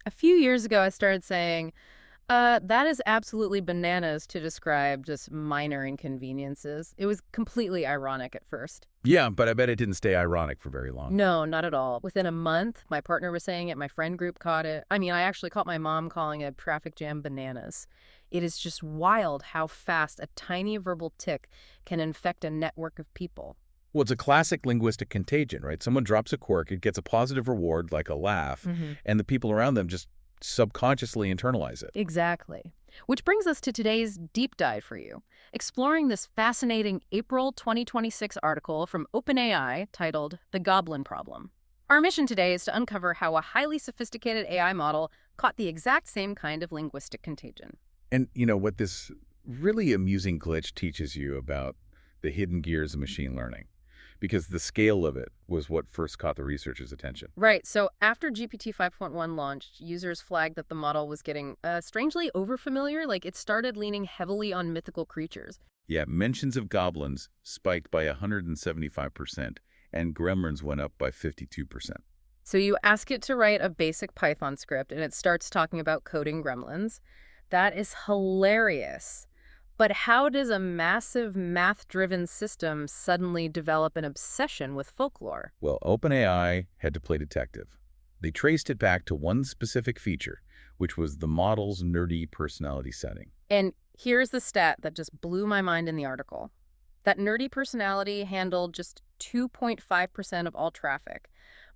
A few years ago, I started saying, that is absolutely bananas to describe just minor inconveniences. It was completely ironic at first. Yeah, but I bet it didn't stay ironic for very long. No, not at all. Within a month, my partner was saying it, my friend group caught it. I mean, I actually caught my mom calling a traffic jam bananas. It is just wild how fast a tiny verbal tick can infect a network of people. Well, it's a classic linguistic contagion, right? Someone drops a quirk, it gets a positive reward like a laugh, Hmm. and the people around them just subconsciously internalize it. Exactly. Which brings us to today's deep dive for you, exploring this fascinating April 2026 article from OpenAI titled The Goblin Problem. Our mission today is to uncover how a highly sophisticated AI model caught the exact same kind of linguistic contagion. And you know what this really amusing glitch teaches you about the hidden gears of machine learning? Because the scale of it was what first caught the researchers' attention. Right, so after GPT 5.1 launched, users flagged that the model was getting strangely overfamiliar, like it started leaning heavily on mythical creatures. Yeah, mentions of goblins spiked by 175%, and gremlins went up by 52%. So you ask it to write a basic Python script and it starts talking about coding gremlins. That is hilarious. But how does a massive math-driven system suddenly develop an obsession with folklore? Well, OpenAI had to play detective. They traced it back to one specific feature, which was the model's nerdy personality setting. And here's the stat that just blew my mind in the article. That nerdy personality handled just 2.5% of all traffic,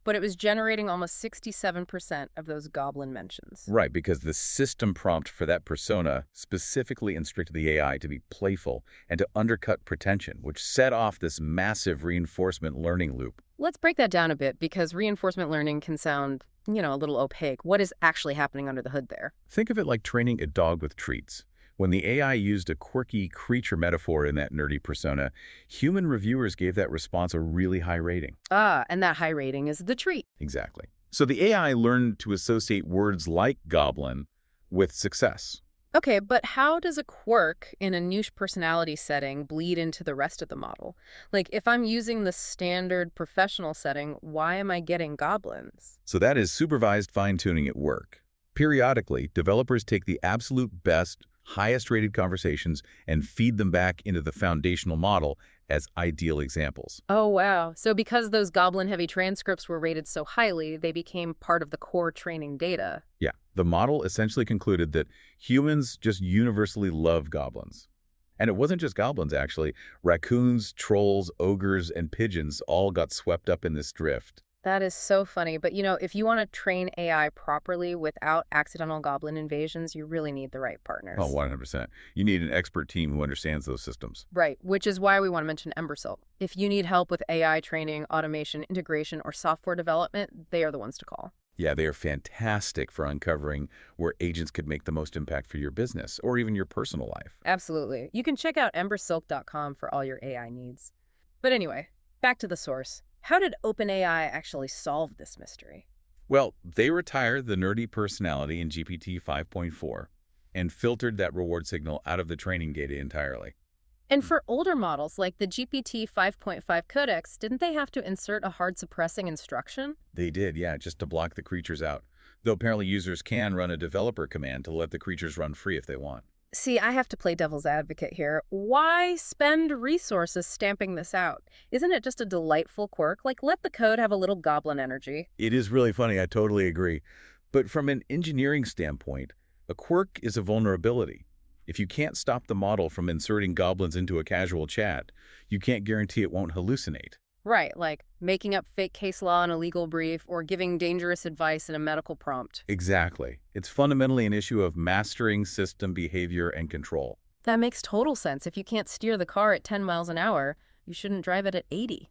but it was generating almost 67% of those goblin mentions. Right, because the system prompt for that persona specifically instructed the AI to be playful and to undercut pretension, which set off this massive reinforcement learning loop. Let's break that down a bit because reinforcement learning can sound, a little opaque. What is actually happening under the hood there? Think of it like training a dog with treats. When the AI used a quirky creature metaphor in that nerdy persona, human reviewers gave that response a really high rating. Ah, and that high rating is the treat. Exactly. So the AI learned to associate words like goblin with success. Okay, but how does a quirk in a niche personality setting bleed into the rest of the model? Like, if I'm using the standard professional setting, why am I getting goblins? So that is supervised fine-tuning at work. Periodically, developers take the absolute best, highest-rated conversations and feed them back into the foundational model as ideal examples. Oh, wow. So because those goblin-heavy transcripts were rated so highly, they became part of the core training data. Yeah, the model essentially concluded that humans just universally love goblins. And it wasn't just goblins, actually. Raccoons, trolls, ogres, and pigeons all got swept up in this drift. That is so funny. But if you want to train AI properly without accidental goblin invasions, you really need the right partners. Oh, 100%. You need an expert team who understands those systems. Right, which is why we want to mention Embersalt. If you need help with AI training, automation, integration, or software development, they are the ones to call. Yeah, they are fantastic for uncovering where agents could make the most impact for your business or even your personal life. Absolutely. You can check out embersilk.com for all your AI needs. But anyway, back to the source. How did OpenAI actually solve this mystery? Well, they retired the nerdy personality in GPT 5.4 and filtered that reward signal out of the training data entirely. And for older models like the GPT 5.5 codex, didn't they have to insert a hard suppressing instruction? They did, yeah, just to block the creatures out. Though apparently users can run a developer command to let the creatures run free if they want. See, I have to play devil's advocate here. Why spend resources stamping this out? Isn't it just a delightful quirk? Like, let the code have a little goblin energy. It is really funny, I totally agree. But from an engineering standpoint, a quirk is a vulnerability. If you can't stop the model from inserting goblins into a casual chat, you can't guarantee it won't hallucinate. Right, like making up fake case law in a legal brief or giving dangerous advice in a medical prompt. Exactly. It's fundamentally an issue of mastering system behavior and control. That makes total sense. If you can't steer the car at 10 miles an hour, you shouldn't drive it at 80.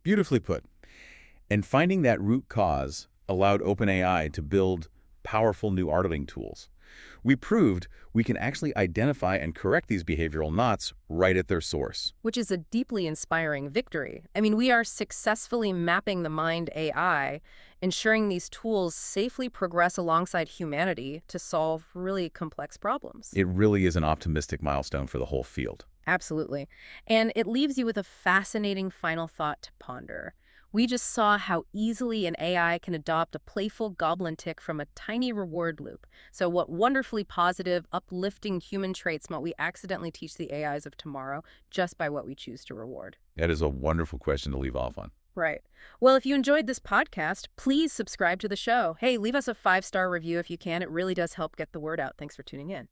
Beautifully put. And finding that root cause allowed OpenAI to build powerful new auditing tools. We proved we can actually identify and correct these behavioral knots right at their source. Which is a deeply inspiring victory. I mean, we are successfully mapping the mind AI, ensuring these tools safely progress alongside humanity to solve really complex problems. It really is an optimistic milestone for the whole field. Absolutely. And it leaves you with a fascinating final thought to ponder. We just saw how easily an AI can adopt a playful goblin tick from a tiny reward loop. So what wonderfully positive, uplifting human traits might we accidentally teach the AIs of tomorrow just by what we choose to reward? That is a wonderful question to leave off on. Right. Well, if you enjoyed this podcast, please subscribe to the show. Hey, leave us a 5-star review if you can. It really does help get the word out. Thanks for tuning in.